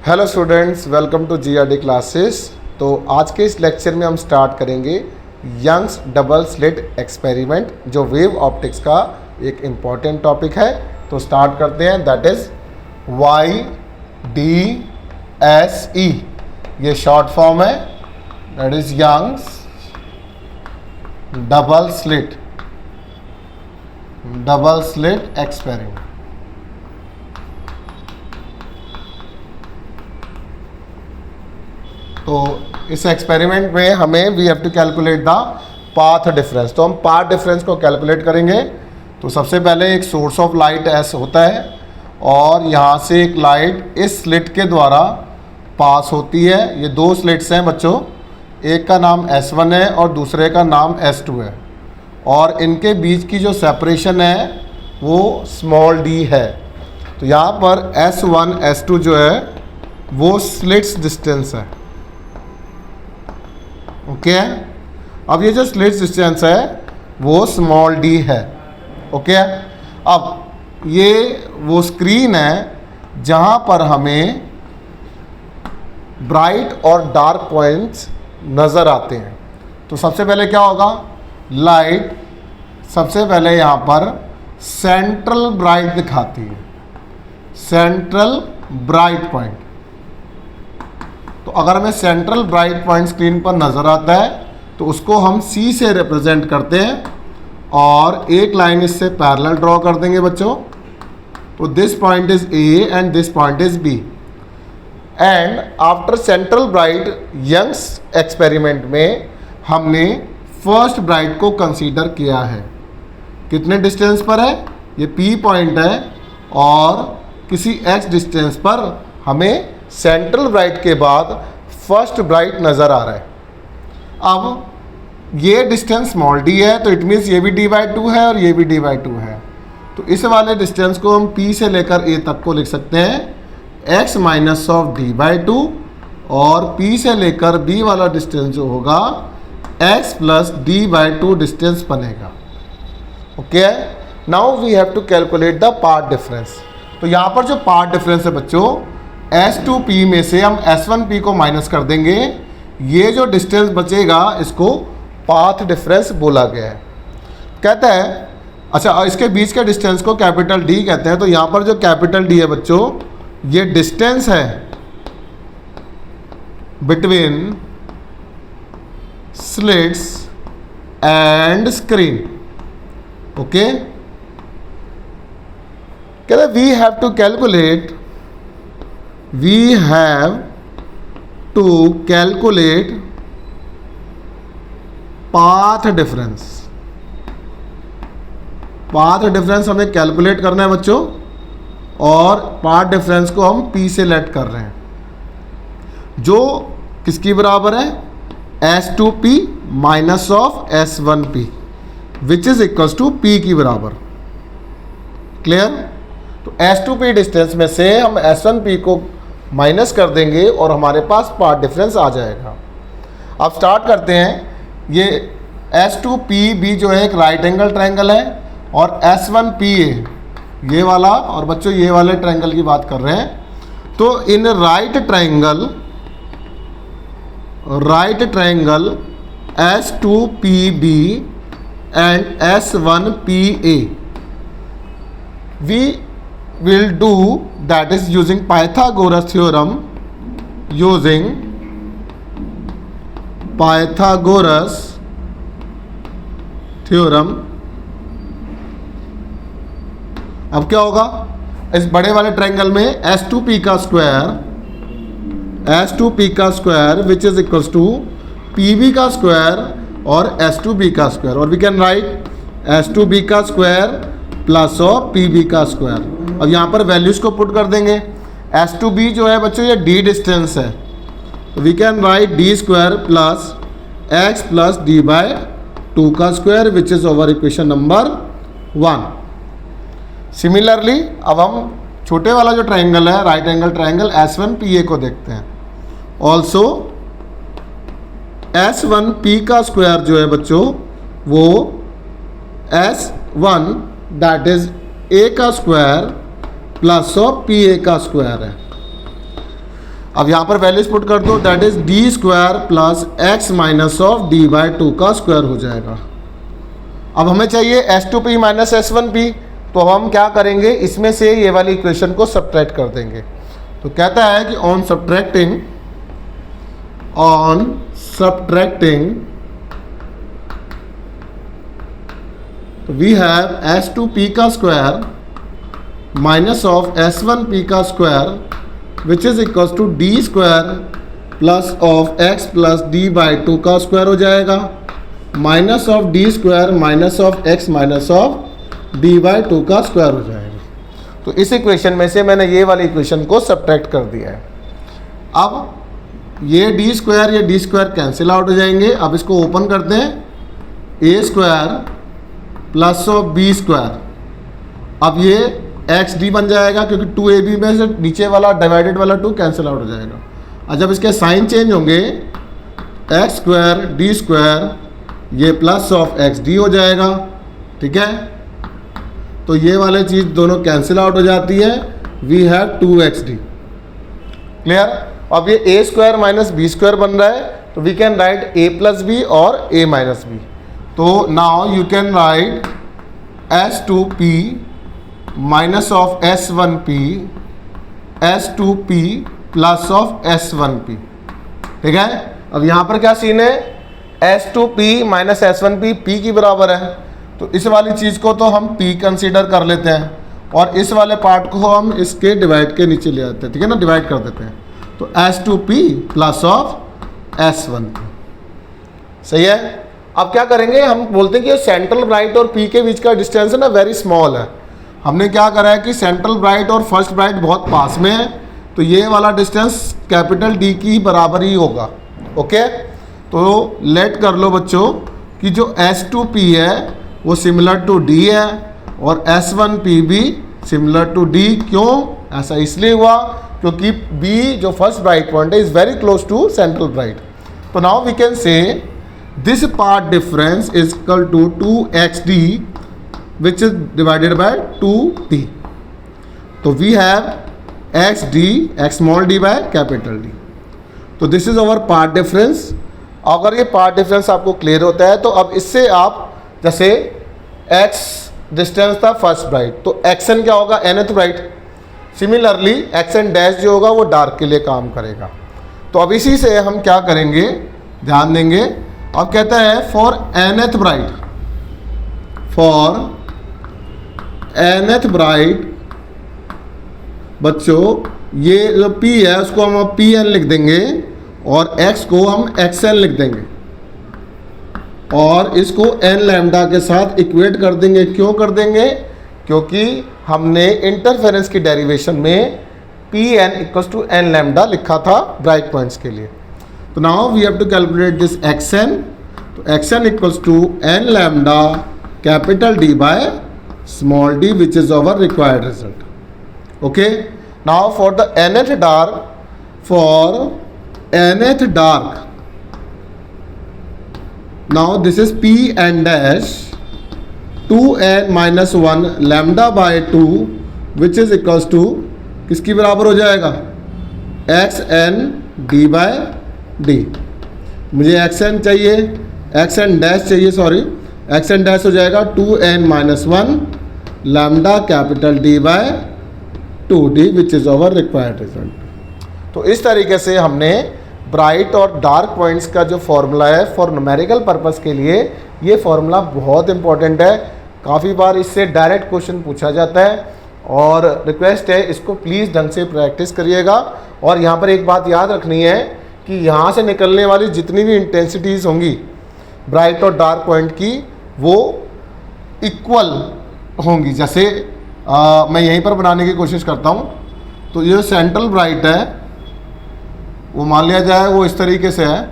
Hello students, welcome to GRD classes. तो आज के इस लेक्चर में हम स्टार्ट करेंगे यंग्स डबल स्लिट एक्सपेरिमेंट, जो वेव ऑप्टिक्स का एक इम्पॉर्टेंट टॉपिक है। तो स्टार्ट करते हैं। दैट इज़ YDSE, ये शॉर्ट फॉर्म है। That is Young's double slit experiment. तो इस एक्सपेरिमेंट में हमें we have to calculate the path difference. तो हम पाथ डिफरेंस को कैलकुलेट करेंगे। तो सबसे पहले एक सोर्स ऑफ लाइट एस होता है और यहाँ से एक लाइट इस स्लिट के द्वारा पास होती है। ये दो स्लिट्स हैं बच्चों, एक का नाम S1 है और दूसरे का नाम S2 है, और इनके बीच की जो सेपरेशन है वो स्मॉल d है। तो यहाँ पर S1 S2 जो है वो स्लिट्स डिस्टेंस है। ओके अब ये जो स्लिट्स डिस्टेंस है वो स्मॉल d है। ओके अब ये वो स्क्रीन है जहाँ पर हमें ब्राइट और डार्क पॉइंट्स नज़र आते हैं। तो सबसे पहले क्या होगा, लाइट सबसे पहले यहाँ पर सेंट्रल ब्राइट दिखाती है, सेंट्रल ब्राइट पॉइंट। तो अगर हमें सेंट्रल ब्राइट पॉइंट स्क्रीन पर नज़र आता है तो उसको हम C से रिप्रेजेंट करते हैं और एक लाइन इससे पैरेलल ड्रॉ कर देंगे बच्चों। तो this point is A and this point is B। And after central bright Young's experiment में हमने फर्स्ट ब्राइट को कंसीडर किया है। कितने डिस्टेंस पर है, ये P पॉइंट है और किसी X डिस्टेंस पर हमें सेंट्रल ब्राइट के बाद फर्स्ट ब्राइट नज़र आ रहा है। अब ये डिस्टेंस स्मॉल d है, तो इट मीन्स ये भी d/2 है और ये भी d/2 है। तो इस वाले डिस्टेंस को हम P से लेकर A तक को लिख सकते हैं x माइनस ऑफ d/2, और P से लेकर B वाला डिस्टेंस जो होगा x प्लस d/2 डिस्टेंस बनेगा। Okay, now we have to calculate the path difference. तो यहाँ पर जो पाथ डिफरेंस है बच्चों, S2P में से हम S1P को माइनस कर देंगे। ये जो डिस्टेंस बचेगा इसको पाथ डिफरेंस बोला गया है। कहता है अच्छा, इसके बीच के डिस्टेंस को कैपिटल D कहते हैं। तो यहाँ पर जो कैपिटल D है बच्चों, ये डिस्टेंस है between slits and screen. Okay, कहता है we have to calculate path difference. Path difference हमें कैलकुलेट करना है बच्चों, और पाथ डिफरेंस को हम P से लेट कर रहे हैं, जो किसकी बराबर है, S2P minus of S1P which is equals to P की बराबर। क्लियर? तो S2P डिस्टेंस में से हम S1P को माइनस कर देंगे और हमारे पास पाथ डिफरेंस आ जाएगा। अब स्टार्ट करते हैं। ये S2PB जो है एक राइट एंगल ट्रायंगल है, और S1PA ये वाला, और बच्चों ये वाले ट्रायंगल की बात कर रहे हैं। तो in right triangle S2PB and S1PA we will do, that is using Pythagoras theorem, अब क्या होगा, इस बड़े वाले ट्रायंगल में S2P का square which is equals to PB का स्क्वायर और S2B का स्क्वायर, और वी कैन राइट S2B का स्क्वायर प्लस ऑफ PB का स्क्वायर। अब यहाँ पर वैल्यूज को पुट कर देंगे। S2B जो है बच्चों ये D डिस्टेंस है, तो we can write D square plus x plus d/2 का square which is over equation number 1। Similarly अब हम छोटे वाला जो ट्रायंगल है, राइट एंगल ट्रायंगल S1PA को देखते हैं। ऑल्सो S1P का स्क्वायर जो है बच्चों वो S1 दैट इज A का square plus of P A का स्क्वायर है। अब यहाँ पर वैल्यूज पुट कर दो, that is D square plus x minus of D by two का स्क्वायर हो जाएगा। अब हमें चाहिए S2p माइनस S1p, तो हम क्या करेंगे, इसमें से ये वाली इक्वेशन को सब्ट्रैक्ट कर देंगे। तो कहता है कि ऑन सब्ट्रैक्टिंग तो वी हैव S2p का स्क्वायर माइनस ऑफ S1p का square which is equal to D square plus of x plus D by two का स्क्वायर हो जाएगा, minus of D square minus of x minus of D by two का square हो जाएगा। तो इस equation में से मैंने ये वाली इक्वेशन को सब्ट्रैक्ट कर दिया है। अब ये डी स्क्वायर कैंसिल आउट हो जाएंगे। अब इसको ओपन करते हैं, A square plus of B square, अब ये एक्स डी बन जाएगा क्योंकि 2ab में से नीचे वाला डिवाइडेड वाला 2 कैंसिल आउट हो जाएगा। और जब इसके साइन चेंज होंगे, एक्स स्क्वायर डी स्क्वायर ये प्लस ऑफ एक्स डी हो जाएगा, ठीक है। तो ये वाले चीज़ दोनों कैंसिल आउट हो जाती है, वी हैव 2xd, क्लियर। अब ये A square minus B square बन रहा है, तो we can write a plus B और a माइनस बी। तो now you can write S2p minus of S1p S2p plus of S1p, ठीक है। अब यहाँ पर क्या सीन है, S2p माइनस S1p p की बराबर है, तो इस वाली चीज़ को तो हम p कंसीडर कर लेते हैं और इस वाले पार्ट को हम इसके डिवाइड के नीचे ले आते हैं, ठीक है ना, डिवाइड कर देते हैं। तो S2p प्लस ऑफ S1p, सही है। अब क्या करेंगे, हम बोलते हैं कि सेंट्रल ब्राइट और p के बीच का डिस्टेंस है ना वेरी स्मॉल है। हमने क्या करा है कि सेंट्रल ब्राइट और फर्स्ट ब्राइट बहुत पास में है, तो ये वाला डिस्टेंस कैपिटल D की बराबर ही होगा, ओके। तो लेट कर लो बच्चों कि जो S2p है वो सिमिलर टू D है और S1p भी सिमिलर टू D। क्यों ऐसा इसलिए हुआ क्योंकि B जो फर्स्ट ब्राइट पॉइंट है is very close to central bright. तो now we can say this part difference is equal to 2xd which is divided by 2d। तो we have xd x small d by capital D। तो this is our part difference. अगर ये path difference आपको clear होता है तो अब इससे आप जैसे x डिस्टेंस था फर्स्ट ब्राइट, तो xn क्या होगा, nth bright. Similarly xn dash जो होगा वो डार्क के लिए काम करेगा। तो अब इसी से हम क्या करेंगे, ध्यान देंगे। अब कहता है for nth bright, for nth bright बच्चों ये जो p है उसको हम pn लिख देंगे और x को हम xn लिख देंगे और इसको n लैम्डा के साथ इक्वेट कर देंगे। क्यों कर देंगे, क्योंकि हमने इंटरफेरेंस की डेरिवेशन में pn equals to n lambda लिखा था ब्राइट पॉइंट्स के लिए। तो now we have to calculate this xn। तो xn equals to n lambda capital D by small d which is our required result, okay. Now for the nth dark, for nth dark, now this is p n dash 2n minus 1 lambda by 2 which is equals to किसकी बराबर हो जाएगा, xn d by d। मुझे xn चाहिए, xn dash चाहिए, sorry xn dash हो जाएगा 2n minus 1 lambda capital d by 2d which is our required result। तो इस तरीके से हमने ब्राइट और डार्क पॉइंट्स का जो फॉर्मूला है फॉर न्यूमेरिकल पर्पस के लिए, ये फॉर्मूला बहुत इंपॉर्टेंट है। काफ़ी बार इससे डायरेक्ट क्वेश्चन पूछा जाता है और रिक्वेस्ट है इसको प्लीज़ ढंग से प्रैक्टिस करिएगा। और यहाँ पर एक बात याद रखनी है कि यहाँ से निकलने वाली जितनी भी इंटेंसिटीज़ होंगी ब्राइट और डार्क पॉइंट की वो इक्वल होंगी। जैसे मैं यहीं पर बनाने की कोशिश करता हूँ। तो ये सेंट्रल ब्राइट है वो मान लिया जाए वो इस तरीके से है,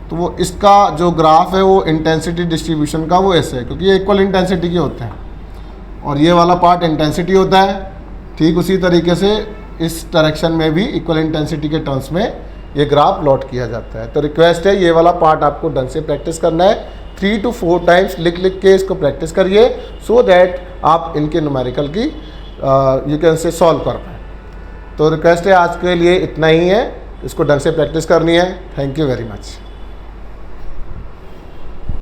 तो वो इसका जो ग्राफ है वो इंटेंसिटी डिस्ट्रीब्यूशन का वो ऐसे है क्योंकि ये इक्वल इंटेंसिटी के होते हैं और ये वाला पार्ट इंटेंसिटी होता है। ठीक उसी तरीके से इस डायरेक्शन में भी इक्वल इंटेंसिटी के टर्म्स में ये ग्राफ प्लॉट किया जाता है। तो रिक्वेस्ट है ये वाला पार्ट आपको ढंग से प्रैक्टिस करना है, 3 to 4 टाइम्स लिख के इसको प्रैक्टिस करिए सो दैट आप इनके न्यूमेरिकल की यू कैन से सॉल्व कर पाए। तो रिक्वेस्ट है आज के लिए इतना ही है, इसको ढंग से प्रैक्टिस करनी है। Thank you very much.